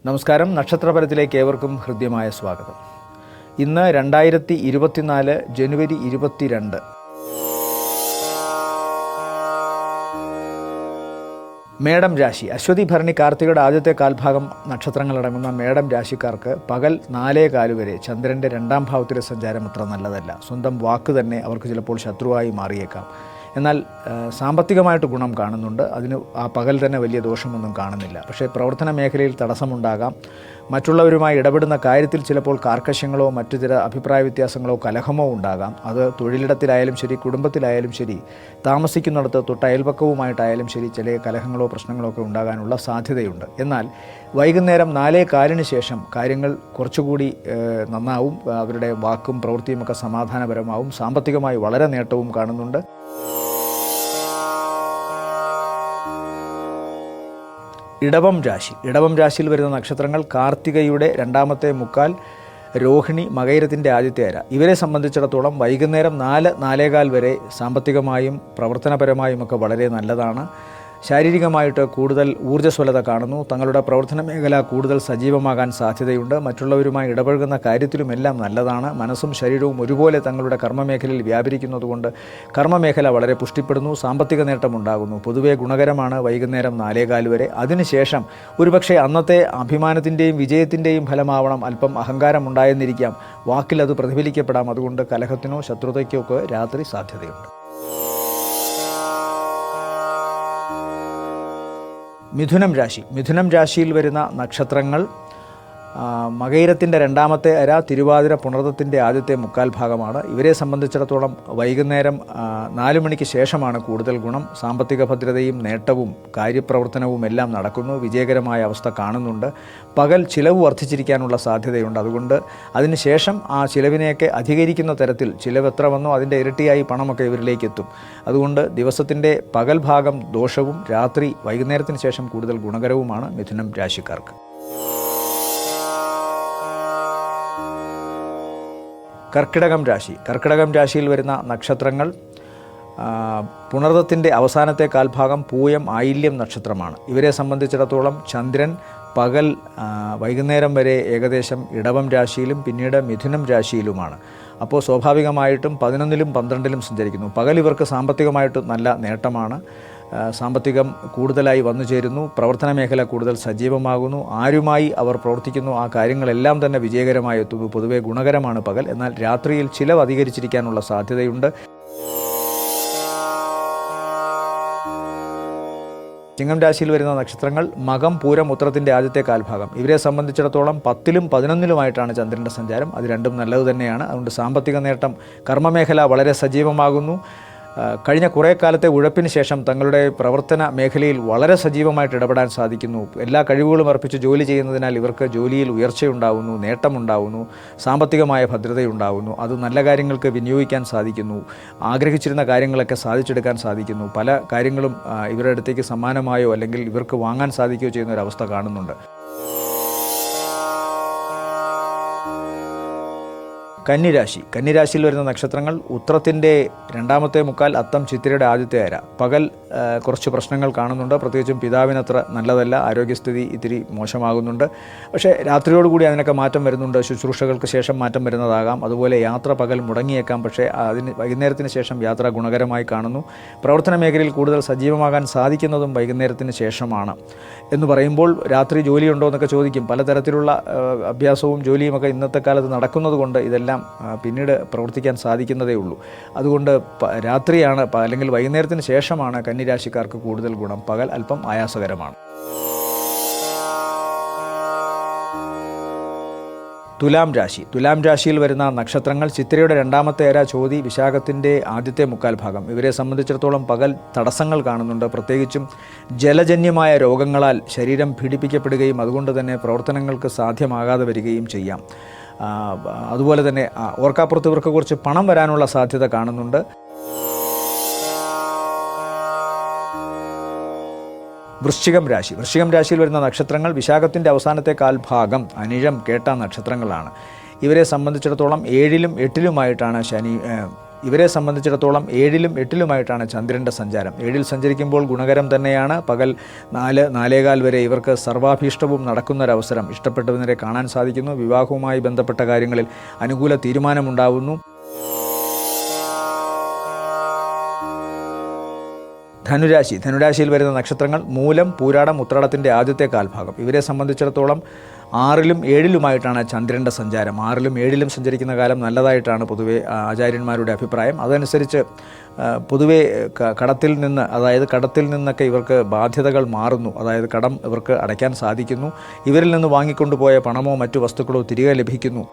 നമസ്കാരം. നക്ഷത്രപരത്തിലേക്ക് ഏവർക്കും ഹൃദ്യമായ സ്വാഗതം. ഇന്ന് 2024 ജനുവരി 22. മേടം രാശി. അശ്വതി ഭരണി കാർത്തികയുടെ ആദ്യത്തെ കാൽഭാഗം നക്ഷത്രങ്ങളടങ്ങുന്ന മേടം രാശിക്കാർക്ക് പകൽ 4:15 വരെ ചന്ദ്രൻ്റെ 2ാം ഭാവത്തിലെ സഞ്ചാരം അത്ര നല്ലതല്ല. സ്വന്തം വാക്ക് തന്നെ അവർക്ക് ചിലപ്പോൾ ശത്രുവായി മാറിയേക്കാം. എന്നാൽ സാമ്പത്തികമായിട്ട് ഗുണം കാണുന്നുണ്ട്. അതിന് ആ പകൽ തന്നെ വലിയ ദോഷമൊന്നും കാണുന്നില്ല. പക്ഷേ പ്രവർത്തന മേഖലയിൽ തടസ്സമുണ്ടാകാം. മറ്റുള്ളവരുമായി ഇടപെടുന്ന കാര്യത്തിൽ ചിലപ്പോൾ കാർക്കശ്യങ്ങളോ മറ്റു ചില അഭിപ്രായ വ്യത്യാസങ്ങളോ കലഹമോ ഉണ്ടാകാം. അത് തൊഴിലിടത്തിലായാലും ശരി, കുടുംബത്തിലായാലും ശരി, താമസിക്കുന്നിടത്ത് തൊട്ട് അയൽപക്കവുമായിട്ടായാലും ശരി, ചില കലഹങ്ങളോ പ്രശ്നങ്ങളോ ഒക്കെ ഉണ്ടാകാനുള്ള സാധ്യതയുണ്ട്. എന്നാൽ വൈകുന്നേരം 4:15 ശേഷം കാര്യങ്ങൾ കുറച്ചുകൂടി നന്നാവും. അവരുടെ വാക്കും പ്രവൃത്തിയുമൊക്കെ സമാധാനപരമാവും. സാമ്പത്തികമായി വളരെ നേട്ടവും കാണുന്നുണ്ട്. ഇടവം രാശി. ഇടവം രാശിയിൽ വരുന്ന നക്ഷത്രങ്ങൾ കാർത്തികയുടെ 2ാമത്തെ മുക്കാൽ, രോഹിണി, മകയിരത്തിൻ്റെ ആദ്യത്തെ അര. ഇവരെ സംബന്ധിച്ചിടത്തോളം വൈകുന്നേരം 4-4:15 വരെ സാമ്പത്തികമായും പ്രവർത്തനപരമായുമൊക്കെ വളരെ നല്ലതാണ്. ശാരീരികമായിട്ട് കൂടുതൽ ഊർജ്ജസ്വലത കാണുന്നു. തങ്ങളുടെ പ്രവർത്തന മേഖല കൂടുതൽ സജീവമാകാൻ സാധ്യതയുണ്ട്. മറ്റുള്ളവരുമായി ഇടപഴകുന്ന കാര്യത്തിലുമെല്ലാം നല്ലതാണ്. മനസ്സും ശരീരവും ഒരുപോലെ തങ്ങളുടെ കർമ്മമേഖലയിൽ വ്യാപരിക്കുന്നതുകൊണ്ട് കർമ്മമേഖല വളരെ പുഷ്ടിപ്പെടുന്നു. സാമ്പത്തിക നേട്ടമുണ്ടാകുന്നു. പൊതുവെ ഗുണകരമാണ് വൈകുന്നേരം 4:15 വരെ. അതിനുശേഷം ഒരുപക്ഷെ അന്നത്തെ അഭിമാനത്തിൻ്റെയും വിജയത്തിൻ്റെയും ഫലമാവണം അല്പം അഹങ്കാരം ഉണ്ടായെന്നിരിക്കാം. വാക്കിൽ അത് പ്രതിഫലിക്കപ്പെടാം. അതുകൊണ്ട് കലഹത്തിനോ ശത്രുതയ്ക്കോ ഒക്കെ രാത്രി സാധ്യതയുണ്ട്. മിഥുനം രാശി. മിഥുനം രാശിയിൽ വരുന്ന നക്ഷത്രങ്ങൾ മകയിരത്തിൻ്റെ 2ാമത്തെ അര, തിരുവാതിര, പുണർദത്തിൻ്റെ ആദ്യത്തെ മുക്കാൽ ഭാഗമാണ്. ഇവരെ സംബന്ധിച്ചിടത്തോളം വൈകുന്നേരം 4 മണിക്ക് ശേഷമാണ് കൂടുതൽ ഗുണം. സാമ്പത്തിക ഭദ്രതയും നേട്ടവും കാര്യപ്രവർത്തനവും എല്ലാം നടക്കുന്നു. വിജയകരമായ അവസ്ഥ കാണുന്നുണ്ട്. പകൽ ചിലവ് വർദ്ധിച്ചിരിക്കാനുള്ള സാധ്യതയുണ്ട്. അതുകൊണ്ട് അതിനുശേഷം ആ ചിലവിനെയൊക്കെ അധികരിക്കുന്ന തരത്തിൽ ചിലവ് എത്ര വന്നോ അതിൻ്റെ ഇരട്ടിയായി പണമൊക്കെ ഇവരിലേക്ക് എത്തും. അതുകൊണ്ട് ദിവസത്തിൻ്റെ പകൽ ഭാഗം ദോഷവും രാത്രി വൈകുന്നേരത്തിന് ശേഷം കൂടുതൽ ഗുണകരവുമാണ് മിഥുനം രാശിക്കാർക്ക്. കർക്കിടകം രാശി. കർക്കിടകം രാശിയിൽ വരുന്ന നക്ഷത്രങ്ങൾ പുണർദത്തിൻ്റെ അവസാനത്തെ കാൽഭാഗം, പൂയം, ആയില്യം നക്ഷത്രമാണ്. ഇവരെ സംബന്ധിച്ചിടത്തോളം ചന്ദ്രൻ പകൽ വൈകുന്നേരം വരെ ഏകദേശം ഇടവം രാശിയിലും പിന്നീട് മിഥുനം രാശിയിലുമാണ്. അപ്പോൾ സ്വാഭാവികമായിട്ടും 11-ലും 12-ലും സഞ്ചരിക്കുന്നു. പകൽ ഇവർക്ക് സാമ്പത്തികമായിട്ട് നല്ല നേട്ടമാണ്. സാമ്പത്തികം കൂടുതലായി വന്നു ചേരുന്നു. പ്രവർത്തന മേഖല കൂടുതൽ സജീവമാകുന്നു. ആരുമായി അവർ പ്രവർത്തിക്കുന്നു ആ കാര്യങ്ങളെല്ലാം തന്നെ വിജയകരമായി എത്തുന്നു. പൊതുവെ ഗുണകരമാണ് പകൽ. എന്നാൽ രാത്രിയിൽ ചിലവ് അധികരിച്ചിരിക്കാനുള്ള സാധ്യതയുണ്ട്. ചിങ്ങം രാശിയിൽ വരുന്ന നക്ഷത്രങ്ങൾ മകം, പൂരം, ഉത്രത്തിൻ്റെ ആദ്യത്തെ കാൽഭാഗം. ഇവരെ സംബന്ധിച്ചിടത്തോളം 10-ലും 11-ലുമായിട്ടാണ് ചന്ദ്രൻ്റെ സഞ്ചാരം. അത് രണ്ടും നല്ലത് തന്നെയാണ്. അതുകൊണ്ട് സാമ്പത്തിക നേട്ടം, കർമ്മമേഖല വളരെ സജീവമാകുന്നു. കഴിഞ്ഞ കുറേ കാലത്തെ ഉഴപ്പിന് ശേഷം തങ്ങളുടെ പ്രവർത്തന മേഖലയിൽ വളരെ സജീവമായിട്ട് ഇടപെടാൻ സാധിക്കുന്നു. എല്ലാ കഴിവുകളും അർപ്പിച്ച് ജോലി ചെയ്യുന്നതിനാൽ ഇവർക്ക് ജോലിയിൽ ഉയർച്ചയുണ്ടാകുന്നു, നേട്ടമുണ്ടാകുന്നു, സാമ്പത്തികമായ ഭദ്രതയുണ്ടാകുന്നു. അത് നല്ല കാര്യങ്ങൾക്ക് വിനിയോഗിക്കാൻ സാധിക്കുന്നു. ആഗ്രഹിച്ചിരുന്ന കാര്യങ്ങളൊക്കെ സാധിച്ചെടുക്കാൻ സാധിക്കുന്നു. പല കാര്യങ്ങളും ഇവരുടെ അടുത്തേക്ക് സമ്മാനമായോ അല്ലെങ്കിൽ ഇവർക്ക് വാങ്ങാൻ സാധിക്കുകയോ ചെയ്യുന്ന ഒരവസ്ഥ കാണുന്നുണ്ട്. കന്നിരാശി. കന്നിരാശിയിൽ വരുന്ന നക്ഷത്രങ്ങൾ ഉത്രത്തിൻ്റെ 2ാമത്തെ മുക്കാൽ, അത്തം, ചിത്തിരയുടെ ആദ്യത്തെ അര. പകൽ കുറച്ച് പ്രശ്നങ്ങൾ കാണുന്നുണ്ട്. പ്രത്യേകിച്ചും പിതാവിനത്ര നല്ലതല്ല. ആരോഗ്യസ്ഥിതി ഇത്തിരി മോശമാകുന്നുണ്ട്. പക്ഷേ രാത്രിയോടുകൂടി അതിനൊക്കെ മാറ്റം വരുന്നുണ്ട്. ശുശ്രൂഷകൾക്ക് ശേഷം മാറ്റം വരുന്നതാകാം. അതുപോലെ യാത്ര പകൽ മുടങ്ങിയേക്കാം. പക്ഷേ വൈകുന്നേരത്തിന് ശേഷം യാത്ര ഗുണകരമായി കാണുന്നു. പ്രവർത്തന മേഖലയിൽ കൂടുതൽ സജീവമാകാൻ സാധിക്കുന്നതും വൈകുന്നേരത്തിന് ശേഷമാണ്. എന്ന് പറയുമ്പോൾ രാത്രി ജോലിയുണ്ടോ എന്നൊക്കെ ചോദിക്കും. പലതരത്തിലുള്ള അഭ്യാസവും ജോലിയുമൊക്കെ ഇന്നത്തെ കാലത്ത് നടക്കുന്നത് കൊണ്ട് ഇതെല്ലാം പിന്നീട് പ്രവർത്തിക്കാൻ സാധിക്കുന്നതേ ഉള്ളൂ. അതുകൊണ്ട് രാത്രിയാണ് അല്ലെങ്കിൽ വൈകുന്നേരത്തിന് ശേഷമാണ് കന്നിരാശിക്കാർക്ക് കൂടുതൽ ഗുണം. പകൽ അല്പം ആയാസകരമാണ്. തുലാം രാശി. തുലാം രാശിയിൽ വരുന്ന നക്ഷത്രങ്ങൾ ചിത്തിരയുടെ 2ാമത്തെ അര, ചോതി, വിശാഖത്തിൻ്റെ ആദ്യത്തെ മുക്കാൽ ഭാഗം. ഇവരെ സംബന്ധിച്ചിടത്തോളം പകൽ തടസ്സങ്ങൾ കാണുന്നുണ്ട്. പ്രത്യേകിച്ചും ജലജന്യമായ രോഗങ്ങളാൽ ശരീരം പീഡിപ്പിക്കപ്പെടുകയും അതുകൊണ്ട് തന്നെ പ്രവർത്തനങ്ങൾക്ക് സാധ്യമാകാതെ വരികയും ചെയ്യാം. അതുപോലെ തന്നെ ഓർക്കാപ്പുറത്ത് ഇവർക്ക് കുറച്ച് പണം വരാനുള്ള സാധ്യത കാണുന്നുണ്ട്. വൃശ്ചികം രാശി. വൃശ്ചികം രാശിയിൽ വരുന്ന നക്ഷത്രങ്ങൾ വിശാഖത്തിൻ്റെ അവസാനത്തെ കാൽഭാഗം, അനിഴം, കേട്ട നക്ഷത്രങ്ങളാണ്. ഇവരെ സംബന്ധിച്ചിടത്തോളം 7-ലും 8-ലുമായിട്ടാണ് ഇവരെ സംബന്ധിച്ചിടത്തോളം 7-ലും 8-ലുമായിട്ടാണ് ചന്ദ്രൻ്റെ സഞ്ചാരം. 7-ൽ സഞ്ചരിക്കുമ്പോൾ ഗുണകരം തന്നെയാണ്. പകൽ 4-4:15 വരെ ഇവർക്ക് സർവാഭീഷ്ടവും നടക്കുന്നൊരവസരം. ഇഷ്ടപ്പെട്ടവരെ കാണാൻ സാധിക്കുന്നു. വിവാഹവുമായി ബന്ധപ്പെട്ട കാര്യങ്ങളിൽ അനുകൂല തീരുമാനമുണ്ടാവുന്നു. ധനുരാശിയിൽ വരുന്ന നക്ഷത്രങ്ങൾ മൂലം, പൂരാടം, ഉത്രാടത്തിൻ്റെ ആദ്യത്തെ കാൽഭാഗം. ഇവരെ സംബന്ധിച്ചിടത്തോളം 6-ലും 7-ലുമായിട്ടാണ് ചന്ദ്രൻ്റെ സഞ്ചാരം. 6-ലും 7-ലും സഞ്ചരിക്കുന്ന കാലം നല്ലതായിട്ടാണ് പൊതുവെ ആചാര്യന്മാരുടെ അഭിപ്രായം. അതനുസരിച്ച് പൊതുവെ കടത്തിൽ നിന്നൊക്കെ ഇവർക്ക് ബാധ്യതകൾ മാറുന്നു. അതായത് കടം ഇവർക്ക് അടയ്ക്കാൻ സാധിക്കുന്നു. ഇവരിൽ നിന്ന് വാങ്ങിക്കൊണ്ടുപോയ പണമോ മറ്റു വസ്തുക്കളോ തിരികെ ലഭിക്കുന്നു.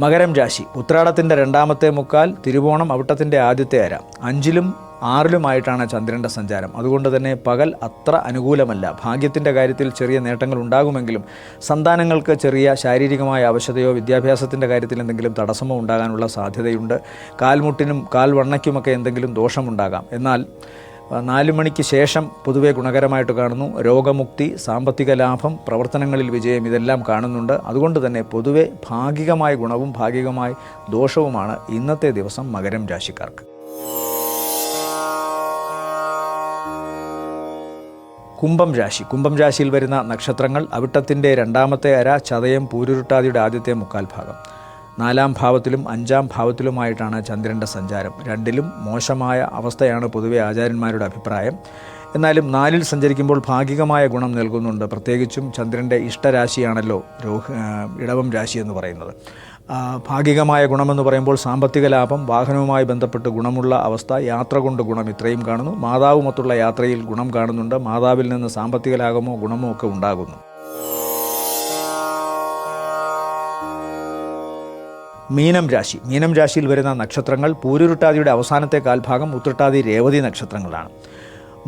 മകരം രാശി ഉത്രാടത്തിൻ്റെ 2ാമത്തെ മുക്കാൽ, തിരുവോണം അവിട്ടത്തിൻ്റെ ആദ്യത്തെ അര. 5-ലും 6-ലുമായിട്ടാണ് ചന്ദ്രൻ്റെ സഞ്ചാരം. അതുകൊണ്ട് തന്നെ പകൽ അത്ര അനുകൂലമല്ല. ഭാഗ്യത്തിൻ്റെ കാര്യത്തിൽ ചെറിയ നേട്ടങ്ങൾ ഉണ്ടാകുമെങ്കിലും സന്താനങ്ങൾക്ക് ചെറിയ ശാരീരികമായ അവശതയോ വിദ്യാഭ്യാസത്തിൻ്റെ കാര്യത്തിൽ എന്തെങ്കിലും തടസ്സമോ ഉണ്ടാകാനുള്ള സാധ്യതയുണ്ട്. കാൽമുട്ടിനും കാൽവണ്ണയ്ക്കുമൊക്കെ എന്തെങ്കിലും ദോഷമുണ്ടാകാം. എന്നാൽ 4 മണിക്ക് ശേഷം പൊതുവെ ഗുണകരമായിട്ട് കാണുന്നു. രോഗമുക്തി, സാമ്പത്തിക ലാഭം, പ്രവർത്തനങ്ങളിൽ വിജയം, ഇതെല്ലാം കാണുന്നുണ്ട്. അതുകൊണ്ട് തന്നെ പൊതുവെ ഭാഗികമായ ഗുണവും ഭാഗികമായ ദോഷവുമാണ് ഇന്നത്തെ ദിവസം മകരം രാശിക്കാർക്ക്. കുംഭം രാശിയിൽ വരുന്ന നക്ഷത്രങ്ങൾ അവിട്ടത്തിൻ്റെ 2ാമത്തെ അര, ചതയം, പൂരുരുട്ടാതിയുടെ ആദ്യത്തെ മുക്കാൽ ഭാഗം. 4-ാം ഭാവത്തിലും 5-ാം ഭാവത്തിലുമായിട്ടാണ് ചന്ദ്രൻ്റെ സഞ്ചാരം. 2-ലും മോശമായ അവസ്ഥയാണ് പൊതുവെ ആചാര്യന്മാരുടെ അഭിപ്രായം. എന്നാലും 4-ൽ സഞ്ചരിക്കുമ്പോൾ ഭാഗികമായ ഗുണം നൽകുന്നുണ്ട്. പ്രത്യേകിച്ചും ചന്ദ്രൻ്റെ ഇഷ്ടരാശിയാണല്ലോ ഇടവം രാശി എന്ന് പറയുന്നത്. ഭാഗികമായ ഗുണമെന്ന് പറയുമ്പോൾ സാമ്പത്തിക ലാഭം, വാഹനവുമായി ബന്ധപ്പെട്ട് ഗുണമുള്ള അവസ്ഥ, യാത്ര കൊണ്ട് ഗുണം, ഇത്രയും കാണുന്നു. മാതാവുമൊത്തുള്ള യാത്രയിൽ ഗുണം കാണുന്നുണ്ട്. മാതാവിൽ നിന്ന് സാമ്പത്തിക ലാഭമോ ഗുണമോ ഒക്കെ ഉണ്ടാകുന്നു. മീനം രാശിയിൽ വരുന്ന നക്ഷത്രങ്ങൾ പൂരുരുട്ടാതിയുടെ അവസാനത്തെ കാൽഭാഗം, ഉത്രട്ടാതി, രേവതി നക്ഷത്രങ്ങളാണ്.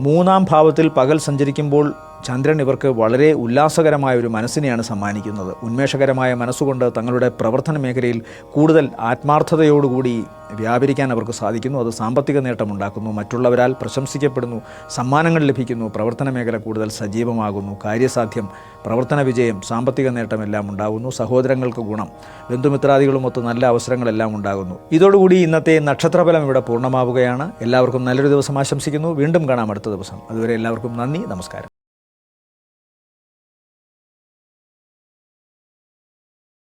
3-ാം ഭാവത്തിൽ പകൽ സഞ്ചരിക്കുമ്പോൾ ചന്ദ്രൻ ഇവർക്ക് വളരെ ഉല്ലാസകരമായ ഒരു മനസ്സിനെയാണ് സമ്മാനിക്കുന്നത്. ഉന്മേഷകരമായ മനസ്സുകൊണ്ട് തങ്ങളുടെ പ്രവർത്തന മേഖലയിൽ കൂടുതൽ ആത്മാർത്ഥതയോടുകൂടി വ്യാപരിക്കാൻ അവർക്ക് സാധിക്കുന്നു. അത് സാമ്പത്തിക നേട്ടമുണ്ടാക്കുന്നു. മറ്റുള്ളവരാൽ പ്രശംസിക്കപ്പെടുന്നു. സമ്മാനങ്ങൾ ലഭിക്കുന്നു. പ്രവർത്തന മേഖല കൂടുതൽ സജീവമാകുന്നു. കാര്യസാധ്യം, പ്രവർത്തന വിജയം, സാമ്പത്തിക നേട്ടമെല്ലാം ഉണ്ടാകുന്നു. സഹോദരങ്ങൾക്ക് ഗുണം, ബന്ധുമിത്രാദികളുമൊത്ത് നല്ല അവസരങ്ങളെല്ലാം ഉണ്ടാകുന്നു. ഇതോടുകൂടി ഇന്നത്തെ നക്ഷത്രഫലം ഇവിടെ പൂർണ്ണമാവുകയാണ്. എല്ലാവർക്കും നല്ലൊരു ദിവസം ആശംസിക്കുന്നു. വീണ്ടും കാണാം അടുത്ത ദിവസം. അതുവരെ എല്ലാവർക്കും നന്ദി, നമസ്കാരം.